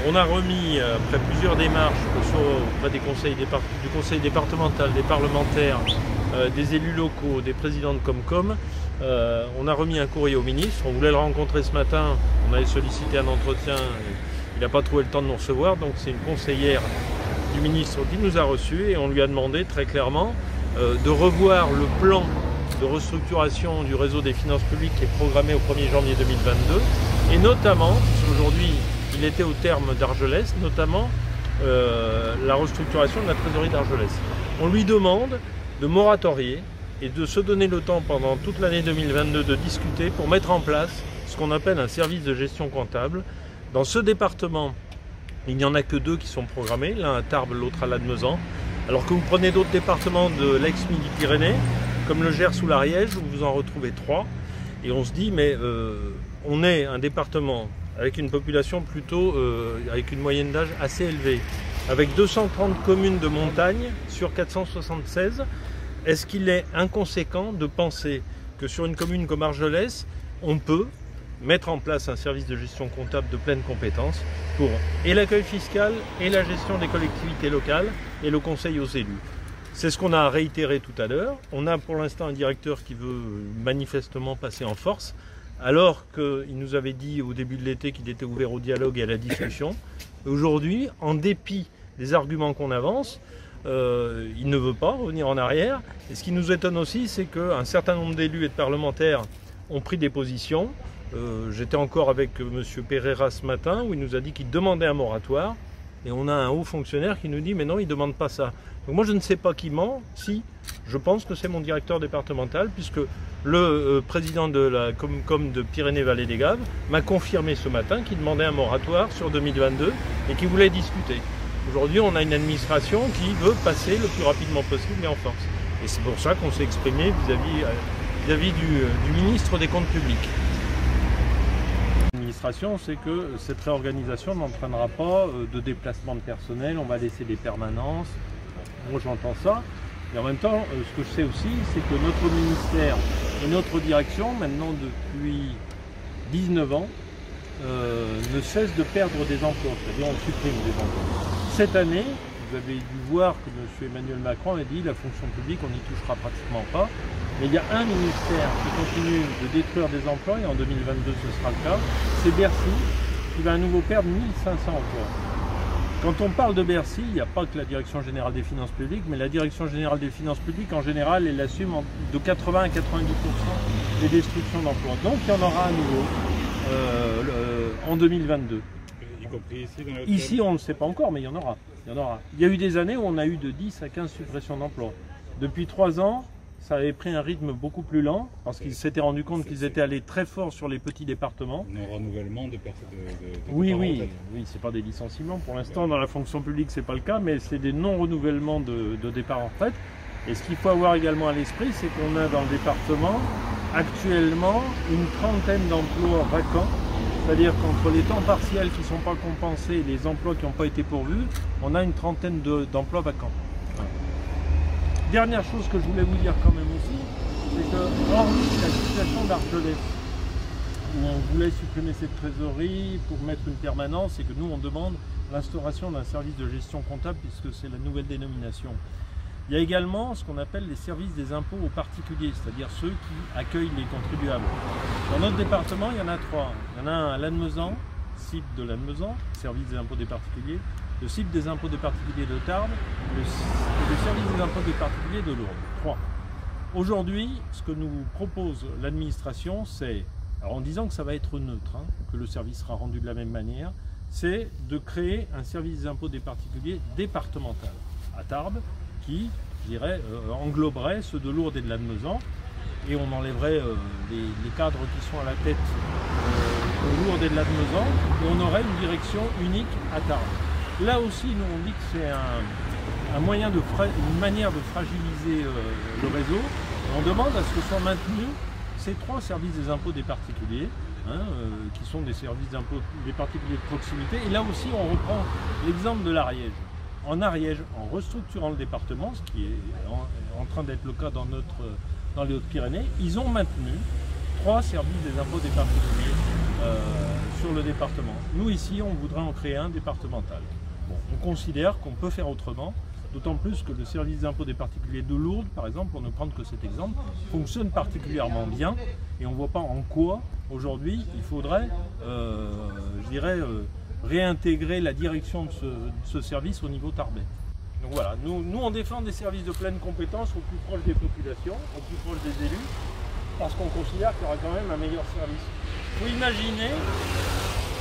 On a remis, après plusieurs démarches, que ce soit auprès du conseil départemental, des parlementaires, des élus locaux, des présidents de Comcom, on a remis un courrier au ministre. On voulait le rencontrer ce matin, on avait sollicité un entretien, il n'a pas trouvé le temps de nous recevoir, donc c'est une conseillère du ministre qui nous a reçus et on lui a demandé très clairement de revoir le plan de restructuration du réseau des finances publiques qui est programmé au 1er janvier 2022 et notamment, puisqu'aujourd'hui il était au terme d'Argelès, notamment la restructuration de la trésorerie d'Argelès. On lui demande de moratorier et de se donner le temps pendant toute l'année 2022 de discuter pour mettre en place ce qu'on appelle un service de gestion comptable. Dans ce département, il n'y en a que 2 qui sont programmés, l'un à Tarbes, l'autre à Lannemezan. Alors que vous prenez d'autres départements de l'ex-Midi-Pyrénées, comme le Gers ou l'Ariège, vous en retrouvez 3. Et on se dit, mais on est un département avec une population plutôt, avec une moyenne d'âge assez élevée, avec 230 communes de montagne sur 476. Est-ce qu'il est inconséquent de penser que sur une commune comme Argelès, on peut mettre en place un service de gestion comptable de pleine compétence pour et l'accueil fiscal et la gestion des collectivités locales et le conseil aux élus? C'est ce qu'on a réitéré tout à l'heure. On a pour l'instant un directeur qui veut manifestement passer en force, alors qu'il nous avait dit au début de l'été qu'il était ouvert au dialogue et à la discussion. Aujourd'hui, en dépit des arguments qu'on avance, il ne veut pas revenir en arrière. Et ce qui nous étonne aussi, c'est qu'un certain nombre d'élus et de parlementaires ont pris des positions. J'étais encore avec M. Pereira ce matin, où il nous a dit qu'il demandait un moratoire. Et on a un haut fonctionnaire qui nous dit « mais non, il ne demande pas ça ». Donc moi je ne sais pas qui ment, si, je pense que c'est mon directeur départemental, puisque le président de la Comcom de Pyrénées-Vallée des Gaves m'a confirmé ce matin qu'il demandait un moratoire sur 2022 et qu'il voulait discuter. Aujourd'hui on a une administration qui veut passer le plus rapidement possible et en force. Et c'est pour ça qu'on s'est exprimé vis-à-vis du ministre des Comptes publics. L'administration, c'est que cette réorganisation n'entraînera pas de déplacement de personnel, on va laisser des permanences. Moi j'entends ça, et en même temps, ce que je sais aussi, c'est que notre ministère et notre direction, maintenant depuis 19 ans, ne cessent de perdre des emplois, c'est-à-dire on supprime des emplois. Cette année, vous avez dû voir que M. Emmanuel Macron a dit la fonction publique, on n'y touchera pratiquement pas. Mais il y a un ministère qui continue de détruire des emplois, et en 2022 ce sera le cas, c'est Bercy, qui va à nouveau perdre 1500 emplois. Quand on parle de Bercy, il n'y a pas que la Direction Générale des Finances Publiques, mais la Direction Générale des Finances Publiques, en général, elle assume de 80 à 90% des destructions d'emplois. Donc il y en aura à nouveau en 2022. Ici, on ne sait pas encore, mais il y en aura. Il y a eu des années où on a eu de 10 à 15 suppressions d'emplois. Depuis 3 ans, ça avait pris un rythme beaucoup plus lent, parce qu'ils s'étaient rendus compte qu'ils étaient allés très fort sur les petits départements. Un renouvellement de oui, c'est pas des licenciements. Pour l'instant, dans la fonction publique, c'est pas le cas, mais c'est des non-renouvellements de départ en retraite. Et ce qu'il faut avoir également à l'esprit, c'est qu'on a dans le département, actuellement, une trentaine d'emplois vacants. C'est-à-dire qu'entre les temps partiels qui ne sont pas compensés et les emplois qui n'ont pas été pourvus, on a une trentaine d'emplois vacants. Dernière chose que je voulais vous dire quand même aussi, c'est que hormis la situation d'Argelès, où on voulait supprimer cette trésorerie pour mettre une permanence et que nous on demande l'instauration d'un service de gestion comptable puisque c'est la nouvelle dénomination. Il y a également ce qu'on appelle les services des impôts aux particuliers, c'est-à-dire ceux qui accueillent les contribuables. Dans notre département, il y en a 3. Il y en a un à Lannemezan, site de Lannemezan, service des impôts des particuliers, le site des impôts des particuliers de Tarbes et le service des impôts des particuliers de Lourdes. 3. Aujourd'hui, ce que nous propose l'administration, c'est, alors en disant que ça va être neutre, que le service sera rendu de la même manière, c'est de créer un service des impôts des particuliers départemental à Tarbes, qui, je dirais, engloberait ceux de Lourdes et de Lannemezan, et on enlèverait les cadres qui sont à la tête de Lourdes et de Lannemezan, et on aurait une direction unique à Tarbes. Là aussi, nous on dit que c'est une manière de fragiliser le réseau. On demande à ce que soient maintenus ces 3 services des impôts des particuliers, qui sont des services d'impôts des particuliers de proximité. Et là aussi, on reprend l'exemple de l'Ariège. En Ariège, en restructurant le département, ce qui est en train d'être le cas dans les Hautes-Pyrénées, ils ont maintenu 3 services des impôts des particuliers sur le département. Nous ici, on voudrait en créer un départemental. Bon, on considère qu'on peut faire autrement, d'autant plus que le service d'impôt des particuliers de Lourdes, par exemple, pour ne prendre que cet exemple, fonctionne particulièrement bien et on ne voit pas en quoi aujourd'hui il faudrait, réintégrer la direction de ce service au niveau Tarbet. Donc voilà, nous on défend des services de pleine compétence au plus proche des populations, au plus proche des élus, parce qu'on considère qu'il y aura quand même un meilleur service. Il faut imaginer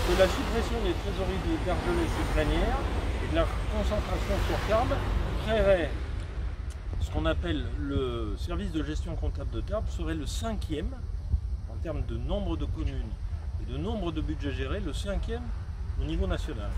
que la suppression des trésoreries de Gargelès et Plénière et de la concentration sur Tarbes créerait ce qu'on appelle le service de gestion comptable de Tarbes, serait le 5e en termes de nombre de communes et de nombre de budgets gérés, le 5e au niveau national.